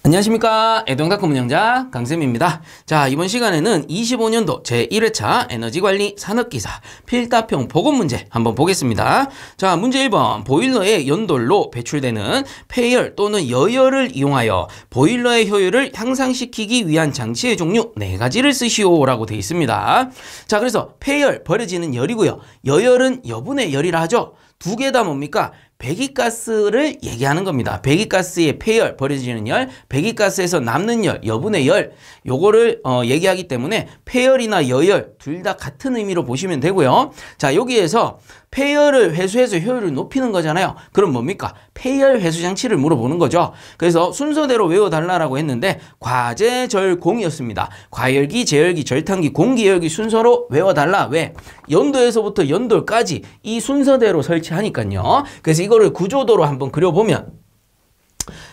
안녕하십니까. 애동닷컴 운영자 강쌤입니다. 자, 이번 시간에는 25년도 제1회차 에너지관리 산업기사 필답형 보건 문제 한번 보겠습니다. 자, 문제 1번. 보일러의 연돌로 배출되는 폐열 또는 여열을 이용하여 보일러의 효율을 향상시키기 위한 장치의 종류 4가지를 쓰시오 라고 되어 있습니다. 자, 그래서 폐열, 버려지는 열이고요. 여열은 여분의 열이라 하죠. 두 개 다 뭡니까? 배기가스를 얘기하는 겁니다. 배기가스의 폐열, 버려지는 열, 배기가스에서 남는 열, 여분의 열, 요거를 얘기하기 때문에 폐열이나 여열 둘 다 같은 의미로 보시면 되고요. 자, 여기에서 폐열을 회수해서 효율을 높이는 거잖아요. 그럼 뭡니까? 폐열 회수 장치를 물어보는 거죠. 그래서 순서대로 외워달라고 했는데 과제절공이었습니다. 과열기, 제열기, 절탄기, 공기열기 순서로 외워달라. 왜? 연도에서부터 연돌까지 이 순서대로 설치하니까요. 그래서 이거를 구조도로 한번 그려보면,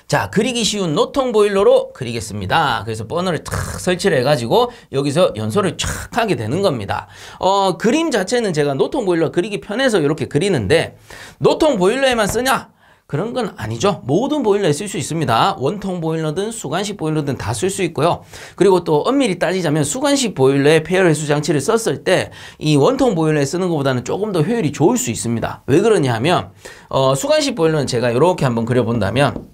자, 그리기 쉬운 노통 보일러로 그리겠습니다. 그래서 버너를 탁 설치를 해가지고 여기서 연소를 촥 하게 되는 겁니다. 그림 자체는 제가 노통 보일러 그리기 편해서 이렇게 그리는데 노통 보일러에만 쓰냐? 그런 건 아니죠. 모든 보일러에 쓸 수 있습니다. 원통 보일러든 수관식 보일러든 다 쓸 수 있고요. 그리고 또 엄밀히 따지자면 수관식 보일러에 폐열 회수 장치를 썼을 때 이 원통 보일러에 쓰는 것보다는 조금 더 효율이 좋을 수 있습니다. 왜 그러냐 하면 수관식 보일러는 제가 이렇게 한번 그려본다면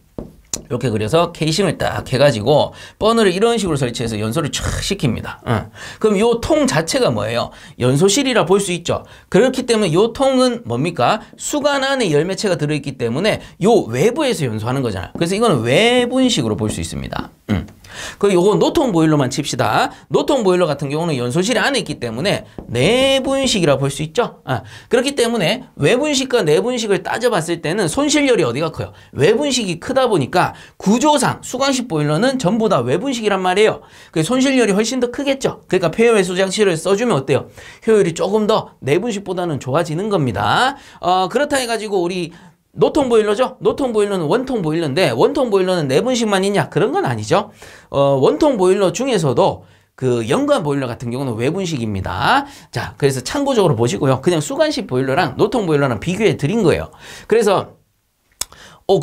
이렇게 그려서 케이싱을 딱 해가지고 버너를 이런 식으로 설치해서 연소를 촥 시킵니다. 그럼 이 통 자체가 뭐예요? 연소실이라 볼 수 있죠. 그렇기 때문에 이 통은 뭡니까? 수관 안에 열매체가 들어있기 때문에 이 외부에서 연소하는 거잖아요. 그래서 이거는 외분식으로 볼 수 있습니다. 그 요거 노통 보일러만 칩시다. 노통 보일러 같은 경우는 연소실이 안에 있기 때문에 내분식이라 볼 수 있죠. 그렇기 때문에 외분식과 내분식을 따져봤을 때는 손실열이 어디가 커요? 외분식이 크다 보니까 구조상 수관식 보일러는 전부 다 외분식이란 말이에요. 그 손실열이 훨씬 더 크겠죠. 그러니까 폐열 회수 장치를 써주면 어때요? 효율이 조금 더 내분식보다는 좋아지는 겁니다. 그렇다 해가지고 우리 노통 보일러죠? 노통 보일러는 원통 보일러인데 원통 보일러는 내분식만 있냐? 그런 건 아니죠. 원통 보일러 중에서도 그 연관 보일러 같은 경우는 외분식입니다. 자, 그래서 참고적으로 보시고요. 그냥 수관식 보일러랑 노통 보일러랑 비교해 드린 거예요. 그래서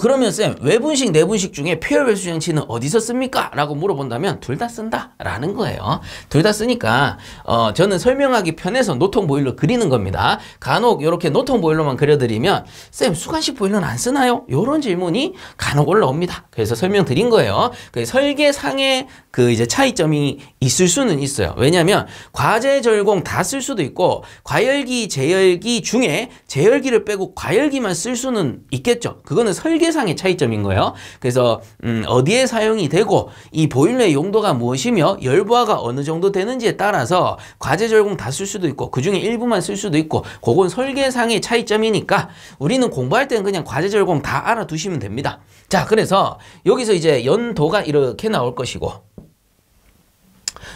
그러면 쌤, 외분식, 내분식 중에 폐열 회수 장치는 어디서 씁니까? 라고 물어본다면 둘 다 쓴다 라는 거예요. 둘 다 쓰니까 저는 설명하기 편해서 노통 보일러 그리는 겁니다. 간혹 이렇게 노통 보일러만 그려드리면 쌤, 수관식 보일러는 안 쓰나요? 이런 질문이 간혹 올라옵니다. 그래서 설명드린 거예요. 설계상의 그 이제 차이점이 있을 수는 있어요. 왜냐하면 과제, 절공 다 쓸 수도 있고 과열기, 제열기 중에 제열기를 빼고 과열기만 쓸 수는 있겠죠. 그거는 설계상의 차이점인 거예요. 그래서 어디에 사용이 되고 이 보일러의 용도가 무엇이며 열부하가 어느 정도 되는지에 따라서 과제, 절공 다 쓸 수도 있고 그중에 일부만 쓸 수도 있고 그건 설계상의 차이점이니까 우리는 공부할 때는 그냥 과제, 절공 다 알아두시면 됩니다. 자, 그래서 여기서 이제 연도가 이렇게 나올 것이고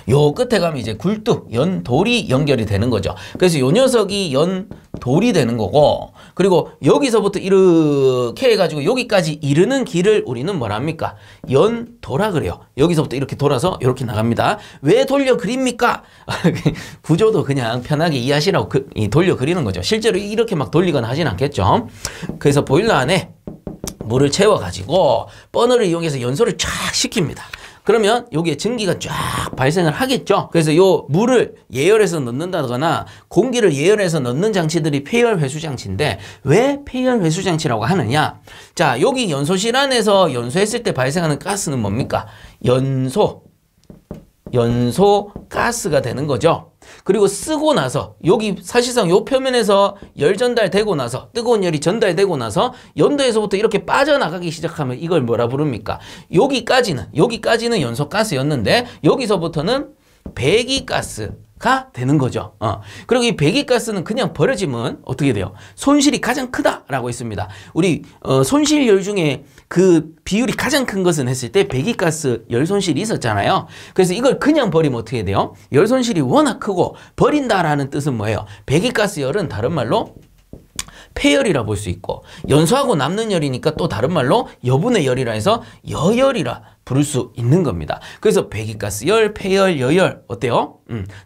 요 끝에 가면 이제 굴뚝, 연돌이 연결이 되는 거죠. 그래서 요 녀석이 연돌이 되는 거고, 그리고 여기서부터 이렇게 해가지고 여기까지 이르는 길을 우리는 뭐랍니까? 연도라 그래요. 여기서부터 이렇게 돌아서 이렇게 나갑니다. 왜 돌려 그립니까? 구조도 그냥 편하게 이해하시라고 돌려 그리는 거죠. 실제로 이렇게 막 돌리거나 하진 않겠죠. 그래서 보일러 안에 물을 채워가지고 버너를 이용해서 연소를 쫙 시킵니다. 그러면 여기에 증기가 쫙 발생을 하겠죠. 그래서 요 물을 예열해서 넣는다거나 공기를 예열해서 넣는 장치들이 폐열 회수 장치인데 왜 폐열 회수 장치라고 하느냐? 자, 여기 연소실 안에서 연소했을 때 발생하는 가스는 뭡니까? 연소 가스가 되는 거죠. 그리고 쓰고 나서 여기 사실상 요 표면에서 열 전달되고 나서 뜨거운 열이 전달되고 나서 연도에서부터 이렇게 빠져나가기 시작하면 이걸 뭐라 부릅니까? 여기까지는 연소가스였는데 여기서부터는 배기가스가 되는 거죠. 그리고 이 배기가스는 그냥 버려지면 어떻게 돼요? 손실이 가장 크다라고 했습니다. 우리 손실열 중에 그 비율이 가장 큰 것은 했을 때 배기가스 열 손실이 있었잖아요. 그래서 이걸 그냥 버리면 어떻게 돼요? 열 손실이 워낙 크고 버린다라는 뜻은 뭐예요? 배기가스 열은 다른 말로 폐열이라 볼 수 있고 연소하고 남는 열이니까 또 다른 말로 여분의 열이라 해서 여열이라 부를 수 있는 겁니다. 그래서 배기가스열, 폐열, 여열 어때요?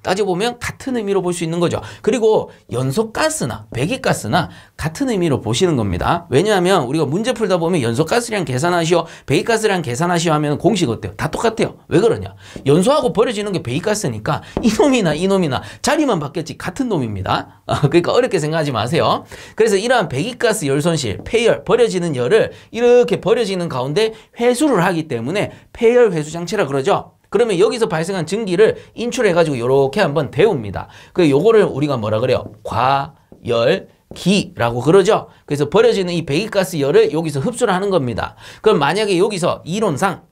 따져보면 같은 의미로 볼 수 있는 거죠. 그리고 연소가스나 배기가스나 같은 의미로 보시는 겁니다. 왜냐하면 우리가 문제 풀다 보면 연소가스량 계산하시오, 배기가스량 계산하시오 하면 공식 어때요? 다 똑같아요. 왜 그러냐? 연소하고 버려지는 게 배기가스니까 이놈이나 자리만 바뀌었지 같은 놈입니다. 그러니까 어렵게 생각하지 마세요. 그래서 이러한 배기가스 열손실, 폐열, 버려지는 열을 이렇게 버려지는 가운데 회수를 하기 때문에 폐열 회수 장치라 그러죠. 그러면 여기서 발생한 증기를 인출해가지고 이렇게 한번 데웁니다. 그 요거를 우리가 뭐라 그래요? 과열기라고 그러죠. 그래서 버려지는 이 배기가스 열을 여기서 흡수를 하는 겁니다. 그럼 만약에 여기서 이론상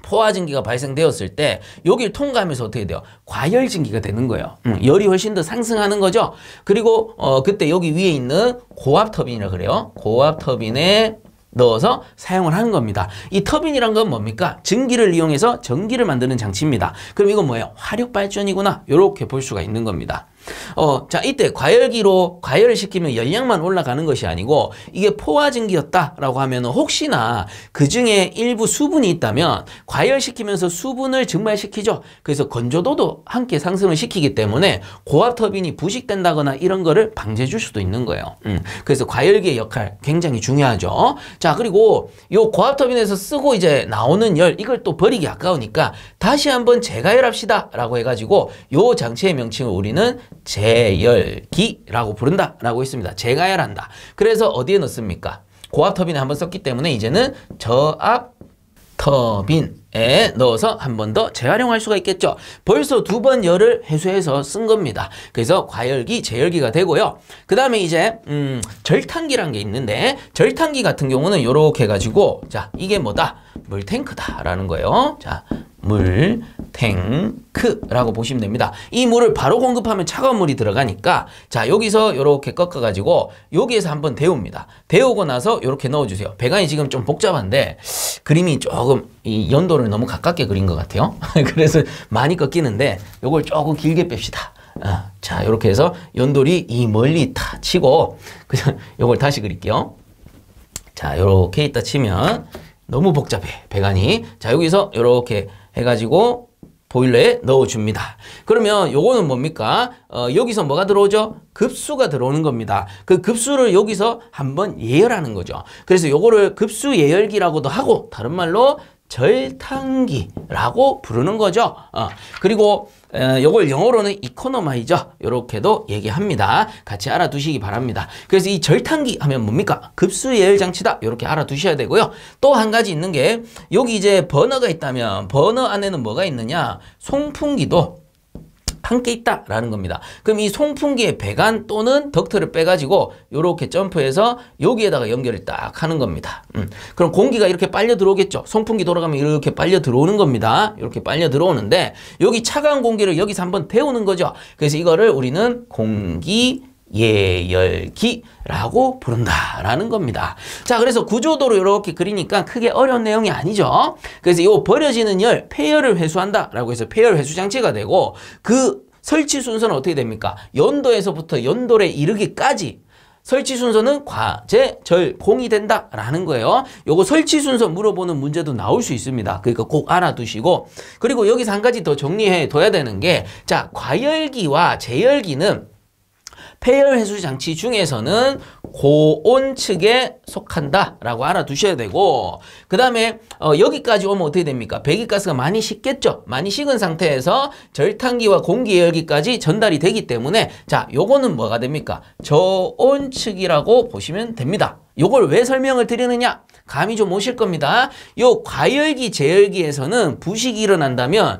포화증기가 발생되었을 때 여기를 통과하면서 어떻게 돼요? 과열증기가 되는 거예요. 열이 훨씬 더 상승하는 거죠. 그리고 그때 여기 위에 있는 고압터빈이라 그래요. 고압터빈에 넣어서 사용을 하는 겁니다. 이 터빈이란 건 뭡니까? 증기를 이용해서 전기를 만드는 장치입니다. 그럼 이건 뭐예요? 화력발전이구나. 이렇게 볼 수가 있는 겁니다. 자, 이때 과열기로 과열을 시키면 열량만 올라가는 것이 아니고 이게 포화증기였다라고 하면 혹시나 그 중에 일부 수분이 있다면 과열시키면서 수분을 증발시키죠. 그래서 건조도도 함께 상승을 시키기 때문에 고압 터빈이 부식된다거나 이런 거를 방지해 줄 수도 있는 거예요. 그래서 과열기의 역할 굉장히 중요하죠. 자, 그리고 요 고압 터빈에서 쓰고 이제 나오는 열 이걸 또 버리기 아까우니까 다시 한번 재가열합시다 라고 해가지고 요 장치의 명칭을 우리는 재열기라고 부른다라고 했습니다. 재가열한다. 그래서 어디에 넣습니까? 고압 터빈에 한번 썼기 때문에 이제는 저압 터빈에 넣어서 한 번 더 재활용할 수가 있겠죠. 벌써 두 번 열을 회수해서 쓴 겁니다. 그래서 과열기, 재열기가 되고요. 그 다음에 이제 절탄기란 게 있는데 절탄기 같은 경우는 요렇게 해가지고 자 이게 뭐다? 물탱크다라는 거예요. 자 물탱크라고 보시면 됩니다. 이 물을 바로 공급하면 차가운 물이 들어가니까 자 여기서 요렇게 꺾어가지고 여기에서 한번 데웁니다. 데우고 나서 요렇게 넣어주세요. 배관이 지금 좀 복잡한데 그림이 조금 이 연도를 너무 가깝게 그린 것 같아요. 그래서 많이 꺾이는데 요걸 조금 길게 뺍시다. 자 요렇게 해서 연돌이 이 멀리 다 치고 그냥 요걸 다시 그릴게요. 자 요렇게 있다 치면 너무 복잡해 배관이. 자 여기서 요렇게 해가지고 보일러에 넣어줍니다. 그러면 요거는 뭡니까? 여기서 뭐가 들어오죠? 급수가 들어오는 겁니다. 그 급수를 여기서 한번 예열하는 거죠. 그래서 요거를 급수 예열기라고도 하고 다른 말로 절탄기라고 부르는 거죠. 그리고 요걸 영어로는 이코노마이저 이렇게도 얘기합니다. 같이 알아두시기 바랍니다. 그래서 이 절탄기 하면 뭡니까? 급수 예열 장치다. 이렇게 알아두셔야 되고요. 또 한 가지 있는 게 여기 이제 버너가 있다면 버너 안에는 뭐가 있느냐? 송풍기도 함께 있다라는 겁니다. 그럼 이 송풍기의 배관 또는 덕트를 빼가지고 이렇게 점프해서 여기에다가 연결을 딱 하는 겁니다. 그럼 공기가 이렇게 빨려 들어오겠죠. 송풍기 돌아가면 이렇게 빨려 들어오는 겁니다. 이렇게 빨려 들어오는데 여기 차가운 공기를 여기서 한번 데우는 거죠. 그래서 이거를 우리는 공기 예열기라고 부른다라는 겁니다. 자, 그래서 구조도로 이렇게 그리니까 크게 어려운 내용이 아니죠. 그래서 이 버려지는 열, 폐열을 회수한다라고 해서 폐열 회수 장치가 되고 그 설치 순서는 어떻게 됩니까? 연도에서부터 연도에 이르기까지 설치 순서는 과제, 절, 공이 된다라는 거예요. 요거 설치 순서 물어보는 문제도 나올 수 있습니다. 그러니까 꼭 알아두시고 그리고 여기서 한 가지 더 정리해 둬야 되는 게 자, 과열기와 재열기는 폐열 회수 장치 중에서는 고온 측에 속한다라고 알아두셔야 되고 그 다음에 여기까지 오면 어떻게 됩니까? 배기가스가 많이 식겠죠. 많이 식은 상태에서 절탄기와 공기 예열기까지 전달이 되기 때문에 자 요거는 뭐가 됩니까? 저온 측이라고 보시면 됩니다. 요걸 왜 설명을 드리느냐? 감이 좀 오실 겁니다. 요 과열기, 재열기에서는 부식이 일어난다면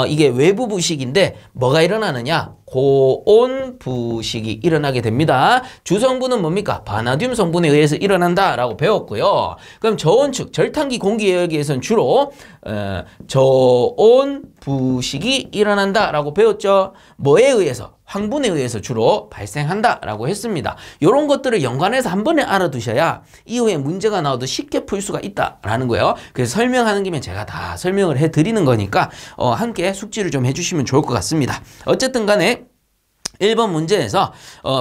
이게 외부 부식인데 뭐가 일어나느냐? 고온 부식이 일어나게 됩니다. 주성분은 뭡니까? 바나듐 성분에 의해서 일어난다라고 배웠고요. 그럼 저온측, 절탄기 공기 예열기에서는 주로 저온 부식이 일어난다라고 배웠죠. 뭐에 의해서? 황분에 의해서 주로 발생한다라고 했습니다. 이런 것들을 연관해서 한 번에 알아두셔야 이후에 문제가 나와도 쉽게 풀 수가 있다라는 거예요. 그래서 설명하는 김에 제가 다 설명을 해드리는 거니까 함께 숙지를 좀 해주시면 좋을 것 같습니다. 어쨌든 간에 1번 문제에서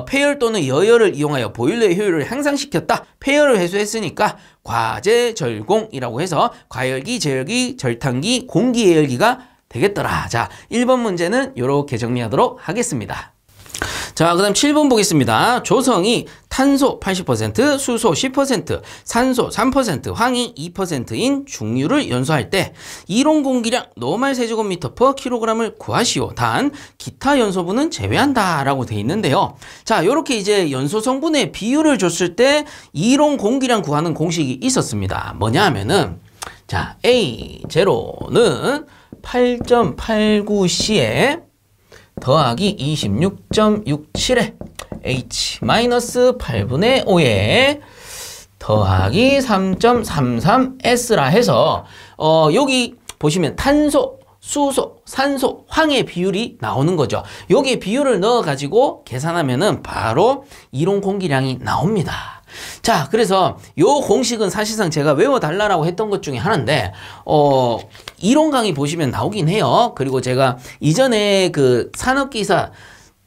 폐열 또는 여열을 이용하여 보일러의 효율을 향상시켰다. 폐열을 해소했으니까 과제 절공이라고 해서 과열기, 제열기, 절탄기, 공기예열기가 되겠더라. 자, 1번 문제는 이렇게 정리하도록 하겠습니다. 자, 그 다음 7번 보겠습니다. 조성이 탄소 80%, 수소 10%, 산소 3%, 황이 2%인 중류를 연소할 때 이론 공기량 노말 세제곱미터 per 킬로그램을 구하시오. 단 기타 연소분은 제외한다 라고 돼 있는데요. 자, 요렇게 이제 연소 성분의 비율을 줬을 때 이론 공기량 구하는 공식이 있었습니다. 뭐냐 하면은 자, A0는 8.89C에 더하기 26.67에 H-8분의 5에 더하기 3.33S라 해서 여기 보시면 탄소, 수소, 산소, 황의 비율이 나오는 거죠. 여기에 비율을 넣어가지고 계산하면은 바로 이론 공기량이 나옵니다. 자, 그래서 요 공식은 사실상 제가 외워달라고 했던 것 중에 하나인데, 이론 강의 보시면 나오긴 해요. 그리고 제가 이전에 그 산업기사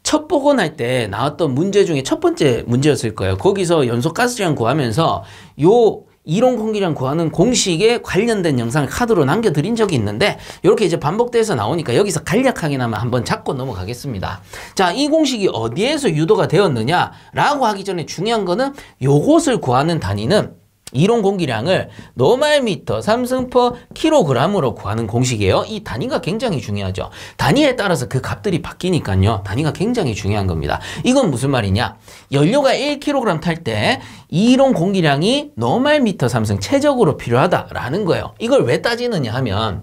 첫 복원할 때 나왔던 문제 중에 첫 번째 문제였을 거예요. 거기서 연소가스량 구하면서 요 이론 공기량 구하는 공식에 관련된 영상을 카드로 남겨드린 적이 있는데 이렇게 이제 반복돼서 나오니까 여기서 간략하게나마 한번 잡고 넘어가겠습니다. 자, 이 공식이 어디에서 유도가 되었느냐 라고 하기 전에 중요한 거는 요것을 구하는 단위는 이론 공기량을 노말미터 3승/kg으로 구하는 공식이에요. 이 단위가 굉장히 중요하죠. 단위에 따라서 그 값들이 바뀌니까요. 단위가 굉장히 중요한 겁니다. 이건 무슨 말이냐? 연료가 1kg 탈 때 이론 공기량이 노말미터 3승 최적으로 필요하다라는 거예요. 이걸 왜 따지느냐 하면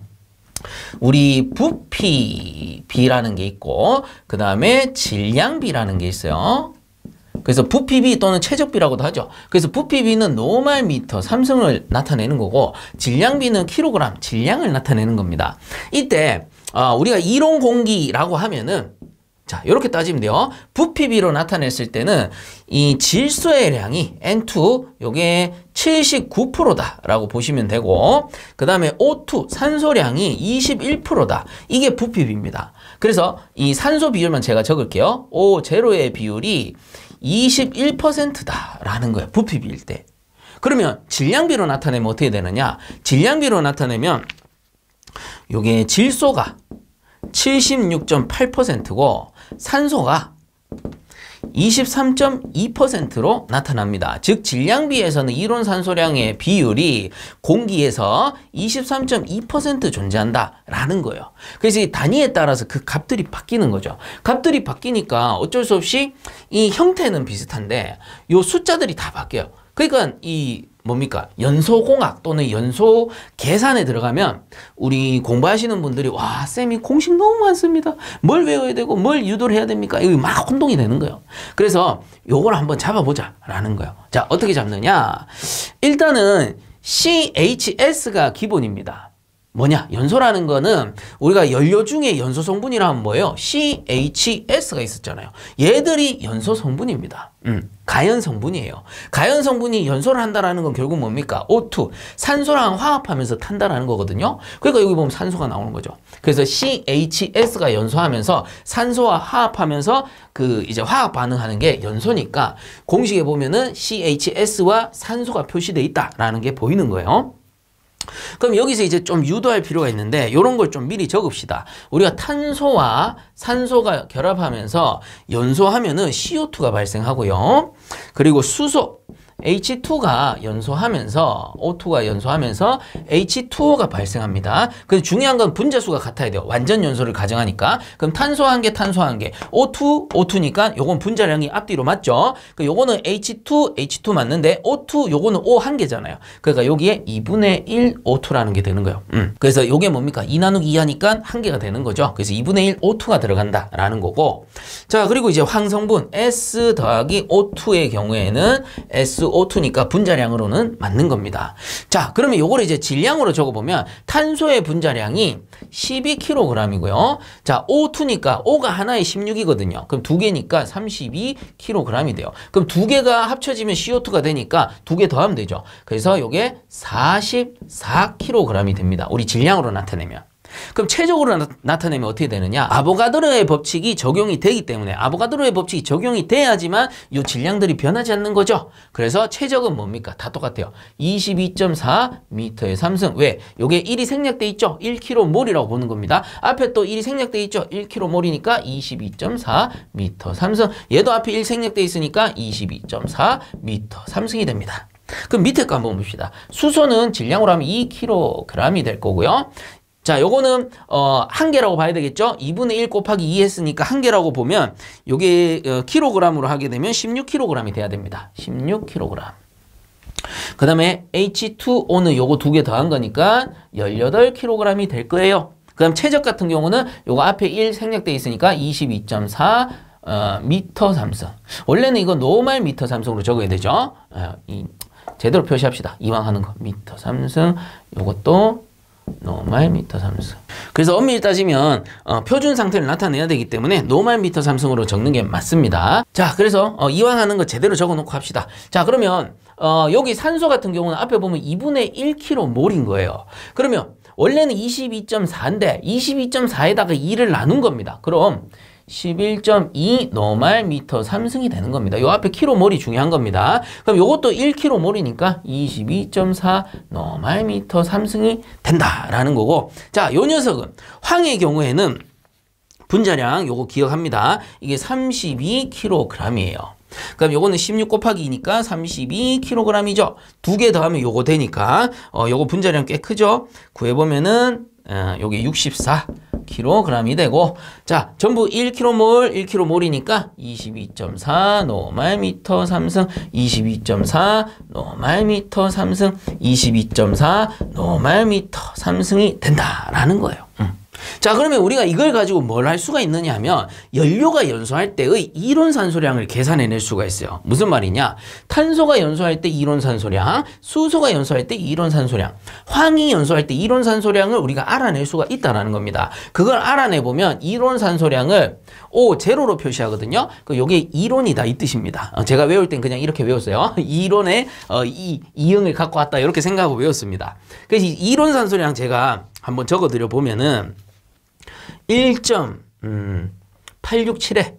우리 부피비라는 게 있고 그 다음에 질량비라는 게 있어요. 그래서 부피비 또는 최적비라고도 하죠. 그래서 부피비는 노말미터 3승을 나타내는 거고 질량비는 킬로그램 질량을 나타내는 겁니다. 이때 우리가 이론 공기라고 하면은 자, 이렇게 따지면 돼요. 부피비로 나타냈을 때는 이 질소의 량이 N2 요게 79%다라고 보시면 되고 그 다음에 O2 산소량이 21%다. 이게 부피비입니다. 그래서 이 산소 비율만 제가 적을게요. O0의 비율이 21%다라는 거예요. 부피비일 때. 그러면 질량비로 나타내면 어떻게 되느냐? 질량비로 나타내면 요게 질소가 76.8%고 산소가 23.2%로 나타납니다. 즉 질량비에서는 이론 산소량의 비율이 공기에서 23.2% 존재한다라는 거예요. 그래서 이 단위에 따라서 그 값들이 바뀌는 거죠. 값들이 바뀌니까 어쩔 수 없이 이 형태는 비슷한데 요 숫자들이 다 바뀌어요. 그러니까 이 뭡니까? 연소공학 또는 연소 계산에 들어가면 우리 공부하시는 분들이 와, 쌤이 공식 너무 많습니다. 뭘 외워야 되고 뭘 유도를 해야 됩니까? 이거 막 혼동이 되는 거예요. 그래서 요걸 한번 잡아보자 라는 거예요. 자, 어떻게 잡느냐? 일단은 CHS가 기본입니다. 뭐냐? 연소라는 거는 우리가 연료 중에 연소 성분이라 하면 뭐예요? CHS가 있었잖아요. 얘들이 연소 성분입니다. 가연 성분이에요. 가연 성분이 연소를 한다라는 건 결국 뭡니까? O2, 산소랑 화합하면서 탄다라는 거거든요. 그러니까 여기 보면 산소가 나오는 거죠. 그래서 CHS가 연소하면서 산소와 화합하면서 그 이제 화학 반응하는 게 연소니까 공식에 보면은 CHS와 산소가 표시되어 있다라는 게 보이는 거예요. 그럼 여기서 이제 좀 유도할 필요가 있는데 이런 걸 좀 미리 적읍시다. 우리가 탄소와 산소가 결합하면서 연소하면은 CO2가 발생하고요. 그리고 수소 H2가 연소하면서 O2가 연소하면서 H2O가 발생합니다. 근데 중요한 건 분자수가 같아야 돼요. 완전 연소를 가정하니까. 그럼 탄소 한 개, 탄소 한 개. O2니까 요건 분자량이 앞뒤로 맞죠? 요거는 H2 맞는데 O2 요거는 O 한 개잖아요. 그러니까 여기에 2분의 1 O2라는 게 되는 거예요. 그래서 요게 뭡니까? 2 나누기 2 하니까 한 개가 되는 거죠. 그래서 2분의 1 O2가 들어간다라는 거고. 자, 그리고 이제 황성분 S 더하기 O2의 경우에는 SO2니까 분자량으로는 맞는 겁니다. 자, 그러면 요거를 이제 질량으로 적어보면 탄소의 분자량이 12kg이고요. 자, O2니까 O가 하나에 16이거든요. 그럼 두 개니까 32kg이 돼요. 그럼 두 개가 합쳐지면 CO2가 되니까 두 개 더하면 되죠. 그래서 요게 44kg이 됩니다. 우리 질량으로 나타내면. 그럼 최적으로 나타내면 어떻게 되느냐? 아보가드로의 법칙이 적용이 되기 때문에 아보가드로의 법칙이 적용이 돼야지만 이 질량들이 변하지 않는 거죠. 그래서 최적은 뭡니까? 다 똑같아요. 22.4m의 3승. 왜? 요게 1이 생략돼 있죠? 1km몰이라고 보는 겁니다. 앞에 또 1이 생략돼 있죠? 1km몰이니까 22.4m 3승. 얘도 앞에 1 생략돼 있으니까 22.4m 3승이 됩니다. 그럼 밑에 거 한번 봅시다. 수소는 질량으로 하면 2kg이 될 거고요. 자, 요거는 한 개라고 봐야 되겠죠? 2분의 1 곱하기 2 했으니까 한 개라고 보면 요게 킬로그램으로 하게 되면 16kg이 돼야 됩니다. 16kg. 그 다음에 H2O는 요거 두 개 더한 거니까 18kg이 될 거예요. 그 다음 최적 같은 경우는 요거 앞에 1 생략돼 있으니까 22.4 미터 3승. 원래는 이거 노말 미터 3승으로 적어야 되죠. 제대로 표시합시다. 이왕 하는 거. 미터 3승. 요것도 노말 미터 3승. 그래서 엄밀히 따지면 표준 상태를 나타내야 되기 때문에 노말 미터 3승으로 적는 게 맞습니다. 자, 그래서 이왕 하는 거 제대로 적어 놓고 합시다. 자, 그러면 여기 산소 같은 경우는 앞에 보면 2분의 1km몰인 거예요. 그러면 원래는 22.4인데 22.4에다가 2를 나눈 겁니다. 그럼 11.2 노말 미터 3승이 되는 겁니다. 요 앞에 킬로몰이 중요한 겁니다. 그럼 요것도 1km몰이니까 22.4 노말 미터 3승이 된다라는 거고. 자, 요 녀석은 황의 경우에는 분자량 요거 기억합니다. 이게 32kg이에요. 그럼 요거는 16 곱하기 2니까 32kg이죠. 두 개 더하면 요거 되니까 요거 분자량 꽤 크죠. 구해보면은 요게 64kg이 되고, 자, 전부 1km몰, 1km몰이니까 22.4 노말 미터 3승, 22.4 노말 미터 3승, 22.4 노말 미터 3승이 된다라는 거예요. 자, 그러면 우리가 이걸 가지고 뭘 할 수가 있느냐 하면 연료가 연소할 때의 이론산소량을 계산해낼 수가 있어요. 무슨 말이냐? 탄소가 연소할 때 이론산소량, 수소가 연소할 때 이론산소량, 황이 연소할 때 이론산소량을 우리가 알아낼 수가 있다는 겁니다. 그걸 알아내보면 이론산소량을 O0로 표시하거든요. 요게 이론이다 이 뜻입니다. 제가 외울 땐 그냥 이렇게 외웠어요. 이론에 이응을 갖고 왔다 이렇게 생각하고 외웠습니다. 그래서 이 이론산소량 제가 한번 적어드려 보면은 1.867에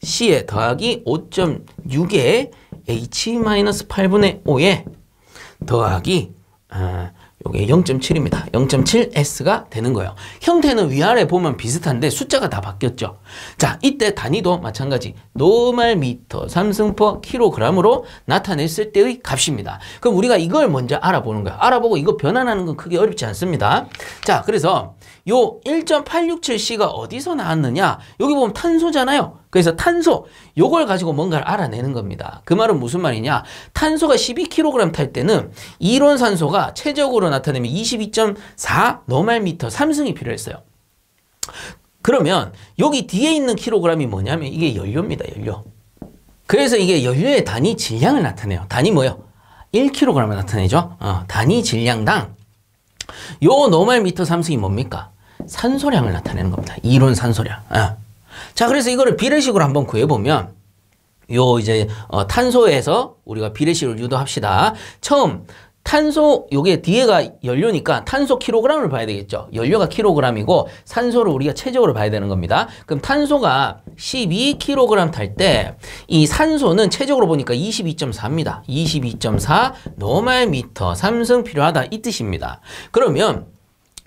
C에 더하기 5.6에 H-8분의 5에 더하기 요게 0.7입니다. 0.7S가 되는 거예요. 형태는 위아래 보면 비슷한데 숫자가 다 바뀌었죠. 자, 이때 단위도 마찬가지 노말 미터 3승 퍼 킬로그램으로 나타냈을 때의 값입니다. 그럼 우리가 이걸 먼저 알아보는 거예요. 알아보고 이거 변환하는 건 크게 어렵지 않습니다. 자, 그래서 요 1.867C가 어디서 나왔느냐? 여기 보면 탄소잖아요. 그래서 탄소, 요걸 가지고 뭔가를 알아내는 겁니다. 그 말은 무슨 말이냐? 탄소가 12kg 탈 때는 이론산소가 최적으로 나타내면 22.4 노말 미터 3승이 필요했어요. 그러면 여기 뒤에 있는 킬로그램이 뭐냐면 이게 연료입니다. 연료. 그래서 이게 연료의 단위 질량을 나타내요. 단위 뭐예요? 1kg을 나타내죠. 단위 질량당 요 노말 미터 3승이 뭡니까? 산소량을 나타내는 겁니다. 이론 산소량. 자, 그래서 이거를 비례식으로 한번 구해보면 요 이제 탄소에서 우리가 비례식을 유도합시다. 처음 탄소 요게 뒤에가 연료니까 탄소 킬로그램을 봐야 되겠죠. 연료가 킬로그램이고 산소를 우리가 체적으로 봐야 되는 겁니다. 그럼 탄소가 12kg 탈 때 이 산소는 체적으로 보니까 22.4입니다. 22.4 노말 미터 3승 필요하다 이 뜻입니다. 그러면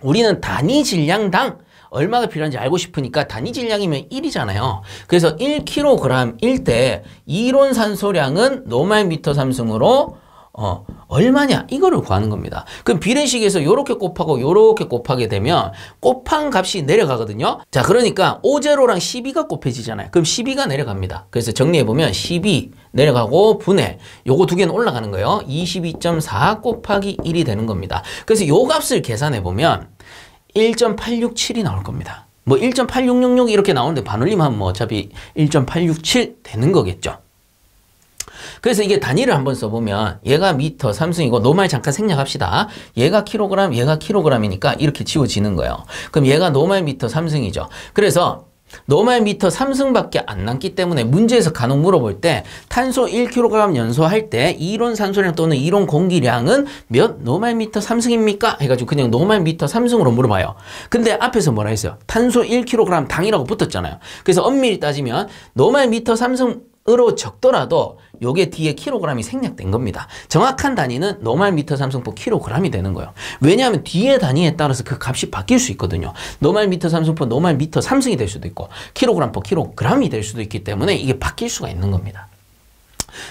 우리는 단위 질량당 얼마가 필요한지 알고 싶으니까 단위 질량이면 1이잖아요. 그래서 1kg일 때 이론 산소량은 노말 미터 3승으로 얼마냐? 이거를 구하는 겁니다. 그럼 비례식에서 요렇게 곱하고 요렇게 곱하게 되면 곱한 값이 내려가거든요. 자, 그러니까 O0랑 12가 곱해지잖아요. 그럼 12가 내려갑니다. 그래서 정리해보면 12 내려가고 분해 요거 두 개는 올라가는 거예요. 22.4 곱하기 1이 되는 겁니다. 그래서 요 값을 계산해보면 1.867이 나올 겁니다. 뭐 1.8666 이렇게 나오는데 반올림하면 뭐 어차피 1.867 되는 거겠죠. 그래서 이게 단위를 한번 써보면 얘가 미터 3승이고 노말 잠깐 생략합시다. 얘가 킬로그램, 얘가 킬로그램이니까 이렇게 지워지는 거예요. 그럼 얘가 노말 미터 3승이죠. 그래서 노말미터 3승밖에 안 남기 때문에 문제에서 간혹 물어볼 때 탄소 1kg 연소할 때 이론 산소량 또는 이론 공기량은 몇 노말미터 3승입니까? 해가지고 그냥 노말미터 3승으로 물어봐요. 근데 앞에서 뭐라 했어요? 탄소 1kg 당이라고 붙었잖아요. 그래서 엄밀히 따지면 노말미터 3승으로 적더라도 요게 뒤에 킬로그램이 생략된 겁니다. 정확한 단위는 노말미터 3승/kg이 되는 거예요. 왜냐하면 뒤에 단위에 따라서 그 값이 바뀔 수 있거든요. 노말미터 3승/, 노말미터 3승이 될 수도 있고 kg/kg이 될 수도 있기 때문에 이게 바뀔 수가 있는 겁니다.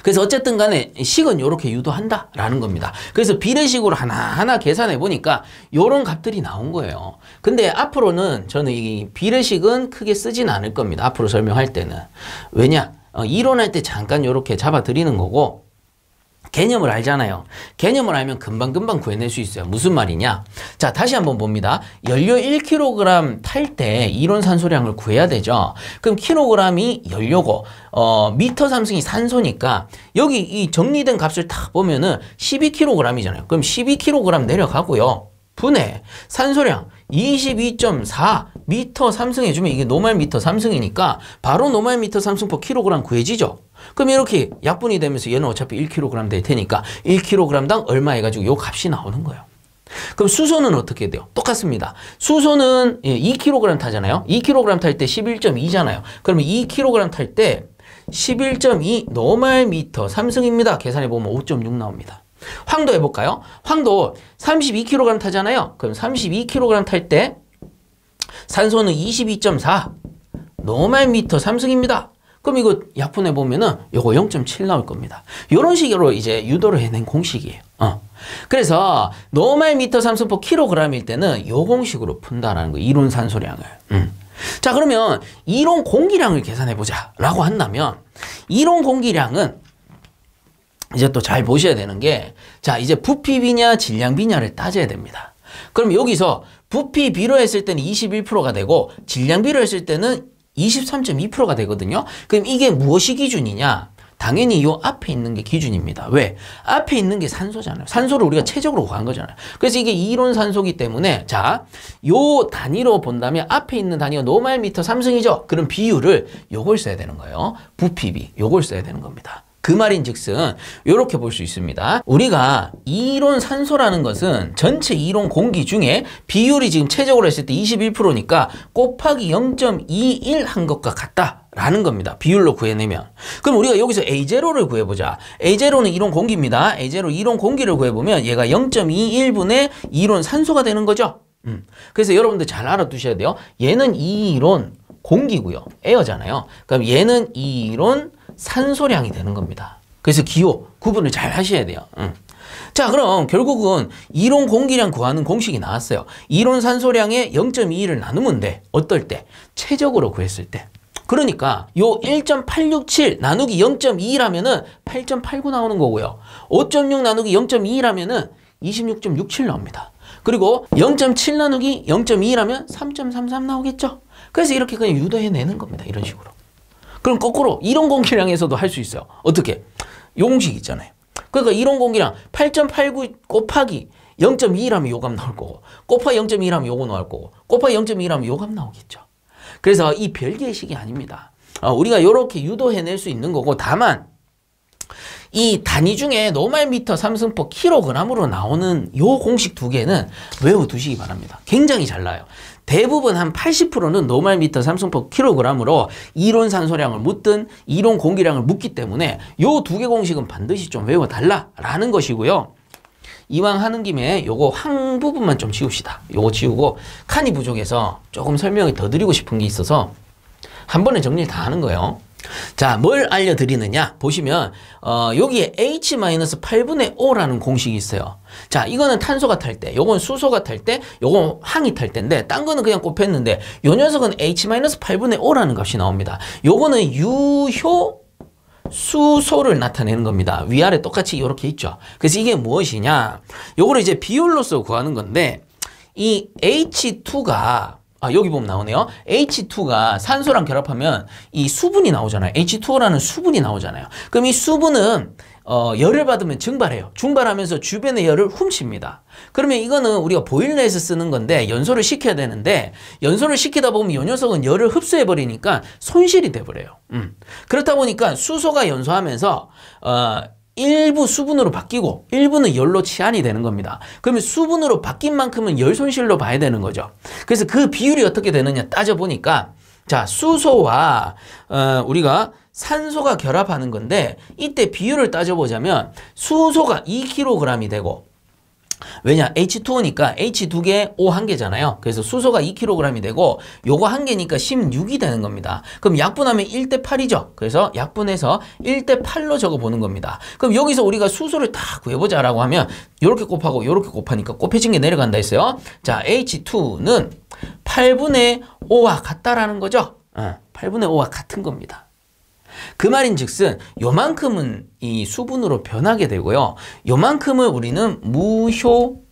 그래서 어쨌든 간에 식은 이렇게 유도한다라는 겁니다. 그래서 비례식으로 하나하나 계산해 보니까 요런 값들이 나온 거예요. 근데 앞으로는 저는 이 비례식은 크게 쓰진 않을 겁니다. 앞으로 설명할 때는. 왜냐? 이론할 때 잠깐 이렇게 잡아 드리는 거고 개념을 알잖아요. 개념을 알면 금방금방 구해낼 수 있어요. 무슨 말이냐? 자, 다시 한번 봅니다. 연료 1kg 탈 때 이론 산소량을 구해야 되죠. 그럼 kg이 연료고 미터 3승이 산소니까 여기 이 정리된 값을 딱 보면은 12kg이잖아요. 그럼 12kg 내려가고요. 분해 산소량 22.4 미터 3승 해주면 이게 노말미터 3승이니까 바로 노말미터 3승/kg 구해지죠. 그럼 이렇게 약분이 되면서 얘는 어차피 1kg 될 테니까 1kg당 얼마 해가지고 요 값이 나오는 거예요. 그럼 수소는 어떻게 돼요? 똑같습니다. 수소는 2kg 타잖아요. 2kg 탈 때 11.2잖아요. 그러면 2kg 탈 때 11.2 노말미터 3승입니다. 계산해보면 5.6 나옵니다. 황도 해볼까요? 황도 32kg 타잖아요. 그럼 32kg 탈 때 산소는 22.4 노말미터 3승입니다. 그럼 이거 약분해보면은 요거 0.7 나올 겁니다. 요런 식으로 이제 유도를 해낸 공식이에요. 그래서 노말미터 3승/kg일 때는 요 공식으로 푼다라는 거, 이론 산소량을. 자, 그러면 이론 공기량을 계산해보자 라고 한다면 이론 공기량은 이제 또 잘 보셔야 되는 게, 자, 이제 부피비냐 질량비냐를 따져야 됩니다. 그럼 여기서 부피비로 했을 때는 21%가 되고 질량비로 했을 때는 23.2%가 되거든요. 그럼 이게 무엇이 기준이냐? 당연히 요 앞에 있는 게 기준입니다. 왜? 앞에 있는 게 산소잖아요. 산소를 우리가 최적으로 구한 거잖아요. 그래서 이게 이론 산소기 때문에, 자, 요 단위로 본다면 앞에 있는 단위가 노말미터 3승이죠. 그럼 비율을 요걸 써야 되는 거예요. 부피비, 요걸 써야 되는 겁니다. 그 말인즉슨 이렇게 볼 수 있습니다. 우리가 이론 산소라는 것은 전체 이론 공기 중에 비율이 지금 최적으로 했을 때 21%니까 곱하기 0.21 한 것과 같다라는 겁니다. 비율로 구해내면. 그럼 우리가 여기서 A0를 구해보자. A0는 이론 공기입니다. A0 이론 공기를 구해보면 얘가 0.21분의 이론 산소가 되는 거죠. 그래서 여러분들 잘 알아두셔야 돼요. 얘는 이론 공기고요. 에어잖아요. 그럼 얘는 이론 산소량이 되는 겁니다. 그래서 기호 구분을 잘 하셔야 돼요. 자, 그럼 결국은 이론 공기량 구하는 공식이 나왔어요. 이론 산소량의 0.21을 나누면 돼. 어떨 때? 최적으로 구했을 때. 그러니까 요 1.867 나누기 0.2라면은 8.89 나오는 거고요. 5.6 나누기 0.2라면은 26.67 나옵니다. 그리고 0.7 나누기 0.2라면 3.33 나오겠죠? 그래서 이렇게 그냥 유도해내는 겁니다. 이런 식으로. 그럼 거꾸로 이론 공기량에서도 할 수 있어요. 어떻게? 요 공식 있잖아요. 그러니까 이론 공기량 8.89 곱하기 0.2라면 요 값 나올 거고, 곱하기 0.2라면 요거 나올 거고, 곱하기 0.2라면 요 값 나오겠죠. 그래서 이 별개의 식이 아닙니다. 우리가 요렇게 유도해낼 수 있는 거고, 다만 이 단위 중에 노말미터 3승/kg으로 나오는 요 공식 두 개는 외워두시기 바랍니다. 굉장히 잘 나요. 대부분 한 80%는 노말미터 3승/kg으로 이론 산소량을 묻든 이론 공기량을 묻기 때문에 요 두 개 공식은 반드시 좀 외워달라라는 것이고요. 이왕 하는 김에 요거 한 부분만 좀 지웁시다. 요거 지우고 칸이 부족해서 조금 설명을 더 드리고 싶은 게 있어서 한 번에 정리를 다 하는 거예요. 자, 뭘 알려드리느냐? 보시면 여기에 H-8분의 O라는 공식이 있어요. 자, 이거는 탄소가 탈 때, 요건 수소가 탈 때, 요건 항이 탈 때인데 딴 거는 그냥 곱했는데 요 녀석은 H-8분의 O라는 값이 나옵니다. 요거는 유효 수소를 나타내는 겁니다. 위아래 똑같이 이렇게 있죠. 그래서 이게 무엇이냐? 요거를 이제 비율로서 구하는 건데, 이 H2가 여기 보면 나오네요. H2가 산소랑 결합하면 이 수분이 나오잖아요. H2O라는 수분이 나오잖아요. 그럼 이 수분은 열을 받으면 증발해요. 증발하면서 주변의 열을 훔칩니다. 그러면 이거는 우리가 보일러에서 쓰는 건데 연소를 시켜야 되는데 연소를 시키다 보면 이 녀석은 열을 흡수해 버리니까 손실이 돼 버려요. 그렇다 보니까 수소가 연소하면서 일부 수분으로 바뀌고 일부는 열로 치환이 되는 겁니다. 그러면 수분으로 바뀐 만큼은 열 손실로 봐야 되는 거죠. 그래서 그 비율이 어떻게 되느냐 따져보니까 자, 수소와 우리가 산소가 결합하는 건데 이때 비율을 따져보자면 수소가 2kg이 되고 왜냐? H2O니까 H 2개, O 1개잖아요. 그래서 수소가 2kg이 되고 요거 1개니까 16이 되는 겁니다. 그럼 약분하면 1대 8이죠. 그래서 약분해서 1대 8로 적어보는 겁니다. 그럼 여기서 우리가 수소를 다 구해보자 라고 하면 요렇게 곱하고 요렇게 곱하니까 곱해진 게 내려간다 했어요. 자, H2는 8분의 5와 같다라는 거죠. 8분의 5와 같은 겁니다. 그 말인즉슨 요만큼은 이 수분으로 변하게 되고요. 요만큼을 우리는 무효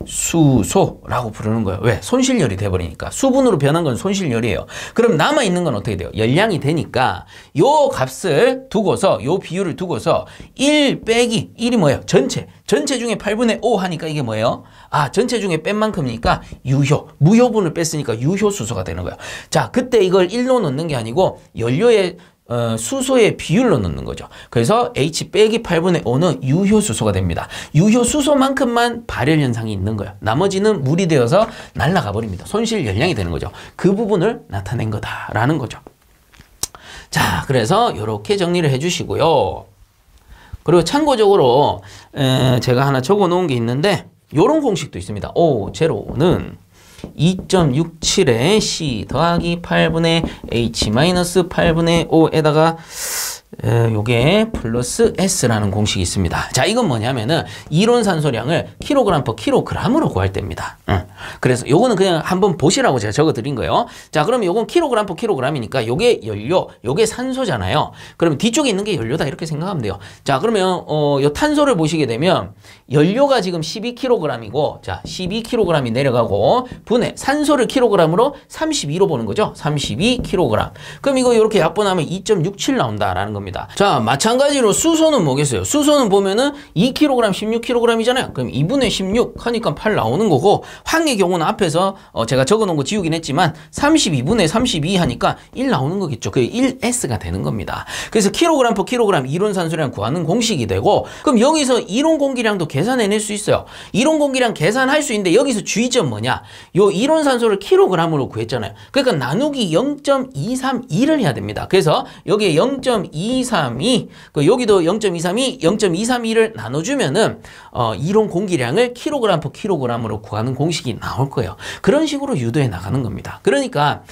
수소라고 부르는 거예요. 왜? 손실열이 돼버리니까. 수분으로 변한 건 손실열이에요. 그럼 남아있는 건 어떻게 돼요? 열량이 되니까 요 값을 두고서 요 비율을 두고서 1 빼기 1이 뭐예요? 전체 중에 8분의 5 하니까 이게 뭐예요? 아, 전체 중에 뺀 만큼이니까 유효. 무효분을 뺐으니까 유효 수소가 되는 거예요. 자, 그때 이걸 1로 넣는 게 아니고 연료의 수소의 비율로 넣는 거죠. 그래서 H 빼기 8분의 5는 유효수소가 됩니다. 유효수소만큼만 발열 현상이 있는 거예요. 나머지는 물이 되어서 날아가 버립니다. 손실 열량이 되는 거죠. 그 부분을 나타낸 거다라는 거죠. 자, 그래서 이렇게 정리를 해주시고요. 그리고 참고적으로 제가 하나 적어 놓은 게 있는데 이런 공식도 있습니다. O0는 2.67에 C 더하기 8분의 H 마이너스 8분의 5에다가 요게 플러스 S라는 공식이 있습니다. 자, 이건 뭐냐면은 이론 산소량을 킬로그램 퍼 킬로그램으로 구할 때입니다. 그래서 요거는 그냥 한번 보시라고 제가 적어 드린 거예요. 자, 그러면 요건 킬로그램 퍼 킬로그램이니까 요게 연료, 요게 산소잖아요. 그러면 뒤쪽에 있는 게 연료다 이렇게 생각하면 돼요. 자, 그러면 요 탄소를 보시게 되면 연료가 지금 12kg이고 자, 12kg이 내려가고 분해 산소를 킬로그램으로 32로 보는 거죠. 32kg. 그럼 이거 이렇게 약분하면 2.67 나온다라는 겁니다. 자, 마찬가지로 수소는 뭐겠어요? 수소는 보면은 2kg, 16kg이잖아요. 그럼 2분의 16 하니까 8 나오는 거고 황의 경우는 앞에서 제가 적어놓은 거 지우긴 했지만 32분의 32 하니까 1 나오는 거겠죠. 그게 1S가 되는 겁니다. 그래서 킬로그램 퍼 킬로그램 이론 산소량 구하는 공식이 되고 그럼 여기서 이론 공기량도 계산해낼 수 있어요. 이론 공기량 계산할 수 있는데 여기서 주의점 뭐냐? 요 이론 산소를 킬로그램으로 구했잖아요. 그러니까 나누기 0.232를 해야 됩니다. 그래서 여기에 0.232, 여기도 0.232, 0.232를 나눠주면은 이론 공기량을 킬로그램 퍼 킬로그램으로 구하는 공식이 나올 거예요. 그런 식으로 유도해 나가는 겁니다. 그러니까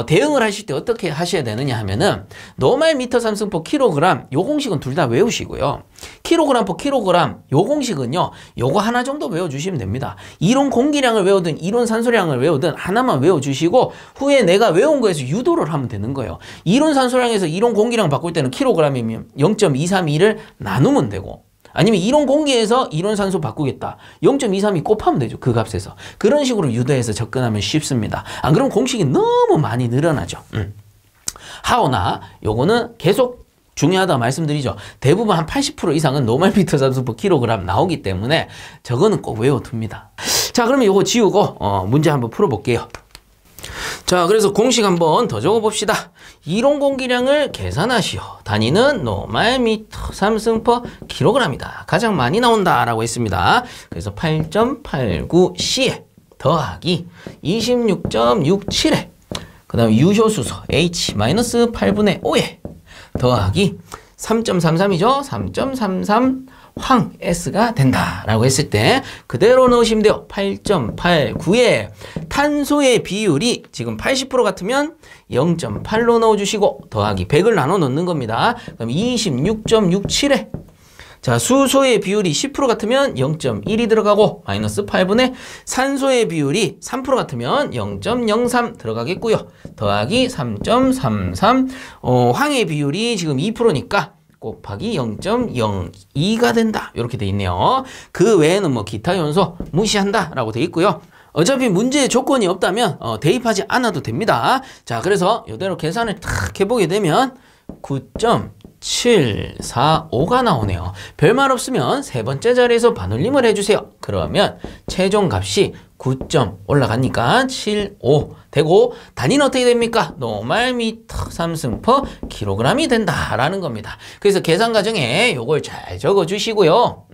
대응을 하실 때 어떻게 하셔야 되느냐 하면은 노말 미터 삼승 퍼 킬로그램 요 공식은 둘 다 외우시고요. 킬로그램 퍼 킬로그램 요 공식은요. 요거 하나 정도 외워주시면 됩니다. 이론 공기량을 외우든 이론 산소량을 외우든 하나만 외워주시고 후에 내가 외운 거에서 유도를 하면 되는 거예요. 이론 산소량에서 이론 공기량 바꿀 때는 킬로그램이면 0.232를 나누면 되고 아니면 이론 공기에서 이론 산소 바꾸겠다. 0.232 곱하면 되죠. 그 값에서. 그런 식으로 유도해서 접근하면 쉽습니다. 안 그러면 공식이 너무 많이 늘어나죠. 하오나 요거는 계속 중요하다 말씀드리죠. 대부분 한 80% 이상은 노말미터 삼승 퍼 킬로그램 나오기 때문에 저거는 꼭 외워둡니다. 자, 그러면 요거 지우고 문제 한번 풀어볼게요. 자, 그래서 공식 한번 더 적어봅시다. 이론 공기량을 계산하시오. 단위는 노말미터 삼승 퍼 킬로그램이다. 가장 많이 나온다라고 했습니다. 그래서 8.89C에 더하기 26.67에 그 다음에 유효수소 H 마이너스 8분의 5에 더하기 3.33이죠. 3.33 황 S가 된다라고 했을 때 그대로 넣으시면 돼요. 8.89에 탄소의 비율이 지금 80% 같으면 0.8로 넣어주시고 더하기 100을 나눠 넣는 겁니다. 그럼 26.67에 자, 수소의 비율이 10% 같으면 0.1이 들어가고 마이너스 8분의 산소의 비율이 3% 같으면 0.03 들어가겠고요. 더하기 3.33 황의 비율이 지금 2%니까 곱하기 0.02가 된다. 이렇게 돼 있네요. 그 외에는 뭐 기타 요소 무시한다 라고 돼 있고요. 어차피 문제에 조건이 없다면 대입하지 않아도 됩니다. 자, 그래서 이대로 계산을 탁 해보게 되면 9.2 7, 4, 5가 나오네요. 별말 없으면 세 번째 자리에서 반올림을 해주세요. 그러면 최종 값이 9점 올라가니까 7, 5 되고 단위는 어떻게 됩니까? 노말 미터 3승 퍼 킬로그램이 된다라는 겁니다. 그래서 계산 과정에 요걸 잘 적어주시고요.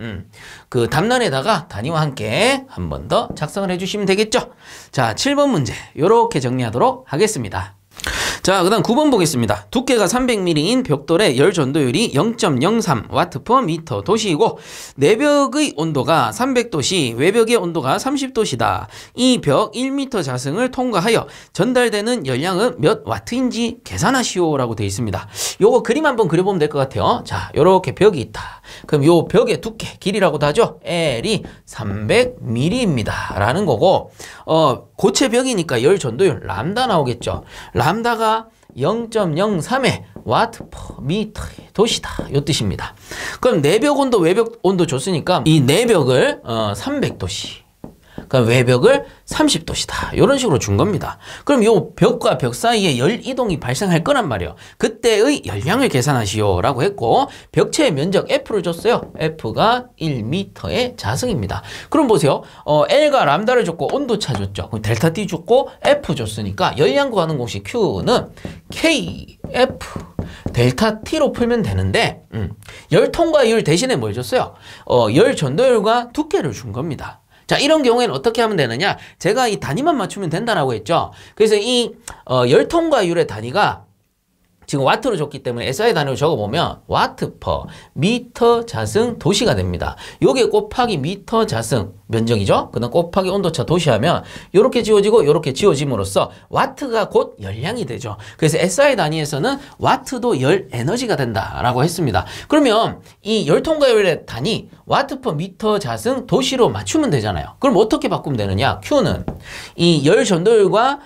그 답란에다가 단위와 함께 한 번 더 작성을 해주시면 되겠죠. 자, 7번 문제 요렇게 정리하도록 하겠습니다. 자, 그 다음 9번 보겠습니다. 두께가 300mm인 벽돌의 열 전도율이 0.03 W/m 도시이고 내벽의 온도가 300도시, 외벽의 온도가 30도시다. 이 벽 1m 자승을 통과하여 전달되는 열량은 몇 와트인지 계산하시오 라고 되어 있습니다. 요거 그림 한번 그려보면 될 것 같아요. 자, 요렇게 벽이 있다. 그럼 요 벽의 두께, 길이라고도 하죠. L이 300mm입니다. 라는 거고 고체 벽이니까 열 전도율 람다 나오겠죠. 람다가 0.03의 W/m 도시다. 요 뜻입니다. 그럼 내벽 온도, 외벽 온도 줬으니까 이 내벽을 300도씨. 그러니까 외벽을 30도시다. 이런 식으로 준 겁니다. 그럼 요 벽과 벽 사이에 열 이동이 발생할 거란 말이에요. 그때의 열량을 계산하시오 라고 했고 벽체의 면적 F를 줬어요. F가 1m의 자승입니다. 그럼 보세요. L과 람다를 줬고 온도차 줬죠. 그럼 델타 T 줬고 F 줬으니까 열량 구하는 공식 Q는 KF 델타 T로 풀면 되는데 열 통과율 대신에 뭘 줬어요? 열 전도율과 두께를 준 겁니다. 자, 이런 경우에는 어떻게 하면 되느냐? 제가 이 단위만 맞추면 된다라고 했죠. 그래서 이 열 통과율의 단위가 지금 와트로 줬기 때문에 SI 단위로 적어보면 W/m 자승 도시가 됩니다. 요게 곱하기 미터 자승 면적이죠. 그 다음 곱하기 온도차 도시하면 요렇게 지워지고 요렇게 지워짐으로써 와트가 곧 열량이 되죠. 그래서 SI 단위에서는 와트도 열 에너지가 된다라고 했습니다. 그러면 이 열 통과율의 단위 W/m 자승 도시로 맞추면 되잖아요. 그럼 어떻게 바꾸면 되느냐? Q는 이 열 전도율과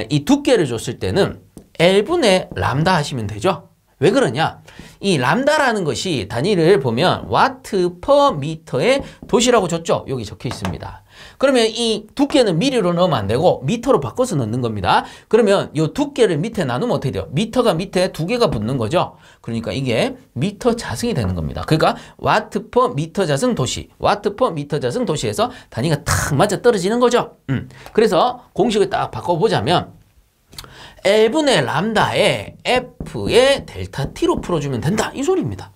이 두께를 줬을 때는 L분의 람다 하시면 되죠. 왜 그러냐? 이 람다라는 것이 단위를 보면 W/m의 도시라고 줬죠. 여기 적혀 있습니다. 그러면 이 두께는 미리로 넣으면 안 되고 미터로 바꿔서 넣는 겁니다. 그러면 이 두께를 밑에 나누면 어떻게 돼요? 미터가 밑에 두 개가 붙는 거죠. 그러니까 이게 미터 자승이 되는 겁니다. 그러니까 W/m 자승 도시, W/m 자승 도시에서 단위가 탁 맞아 떨어지는 거죠. 그래서 공식을 딱 바꿔보자면 L분의 람다에 F의 델타 T로 풀어주면 된다. 이 소리입니다.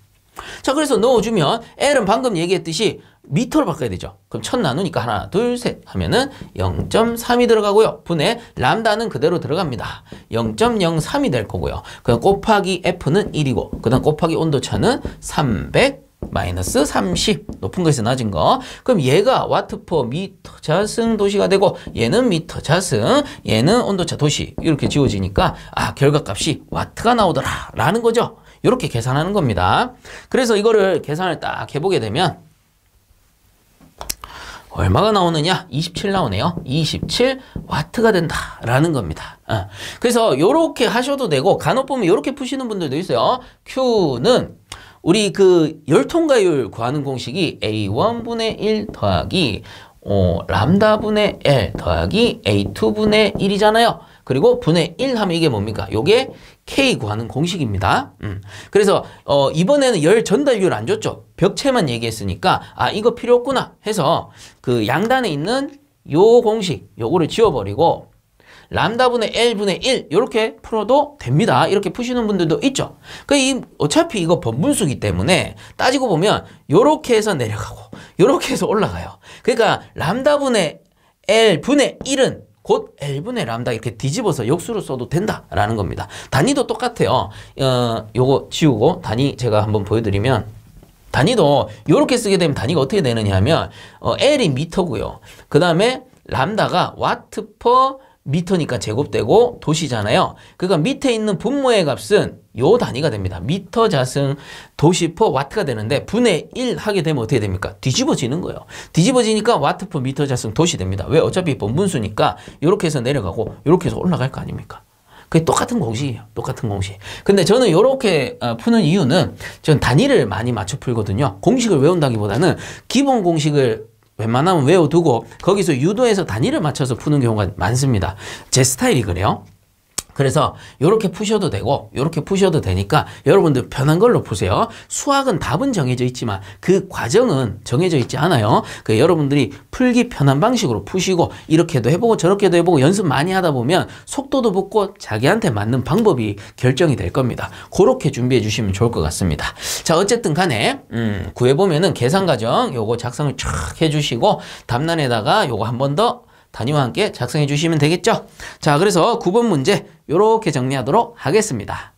자, 그래서 넣어주면 L은 방금 얘기했듯이 미터로 바꿔야 되죠. 그럼 1000 나누니까 하나, 둘, 셋 하면은 0.3이 들어가고요. 분의 람다는 그대로 들어갑니다. 0.03이 될 거고요. 그다음 곱하기 F는 1이고 그다음 곱하기 온도차는 300 마이너스 30 높은 거에서 낮은 거. 그럼 얘가 W/m 자승 도시가 되고 얘는 미터 자승, 얘는 온도차 도시 이렇게 지워지니까 결과값이 와트가 나오더라 라는 거죠. 이렇게 계산하는 겁니다. 그래서 이거를 계산을 딱 해보게 되면 얼마가 나오느냐? 27 나오네요. 27 와트가 된다라는 겁니다. 그래서 이렇게 하셔도 되고 간혹 보면 이렇게 푸시는 분들도 있어요. Q는 우리 그 열 통과율 구하는 공식이 A1분의 1 더하기 람다분의 L 더하기 A2분의 1이잖아요. 그리고 분의 1 하면 이게 뭡니까? 요게 K 구하는 공식입니다. 그래서 이번에는 열 전달률 안 줬죠. 벽체만 얘기했으니까 이거 필요 없구나 해서 그 양단에 있는 요 공식 요거를 지워버리고 람다분의 L분의 1 이렇게 풀어도 됩니다. 이렇게 푸시는 분들도 있죠. 어차피 이거 번분수기 때문에 따지고 보면 요렇게 해서 내려가고 요렇게 해서 올라가요. 그러니까 람다분의 L분의 1은 곧 L분의 람다 이렇게 뒤집어서 역수로 써도 된다라는 겁니다. 단위도 똑같아요. 요거 지우고 단위 제가 한번 보여드리면 단위도 요렇게 쓰게 되면 단위가 어떻게 되느냐 하면 L이 미터고요. 그 다음에 람다가 W/m니까 제곱되고 도시잖아요. 그러니까 밑에 있는 분모의 값은 요 단위가 됩니다. 미터 자승 도시 퍼 와트가 되는데 분의 1 하게 되면 어떻게 됩니까? 뒤집어지는 거예요. 뒤집어지니까 와트 퍼 미터 자승 도시 됩니다. 왜? 어차피 번분수니까 이렇게 해서 내려가고 이렇게 해서 올라갈 거 아닙니까? 그게 똑같은 공식이에요. 똑같은 공식. 근데 저는 이렇게 푸는 이유는 저는 단위를 많이 맞춰 풀거든요. 공식을 외운다기보다는 기본 공식을 웬만하면 외워두고 거기서 유도해서 단위를 맞춰서 푸는 경우가 많습니다. 제 스타일이 그래요. 그래서 요렇게 푸셔도 되고 요렇게 푸셔도 되니까 여러분들 편한 걸로 푸세요. 수학은 답은 정해져 있지만 그 과정은 정해져 있지 않아요. 그 여러분들이 풀기 편한 방식으로 푸시고 이렇게도 해보고 저렇게도 해보고 연습 많이 하다 보면 속도도 붙고 자기한테 맞는 방법이 결정이 될 겁니다. 그렇게 준비해 주시면 좋을 것 같습니다. 자, 어쨌든 간에 구해보면은 계산과정 요거 작성을 촥 해주시고 답란에다가 요거 한 번 더 단위와 함께 작성해 주시면 되겠죠. 자, 그래서 9번 문제 요렇게 정리하도록 하겠습니다.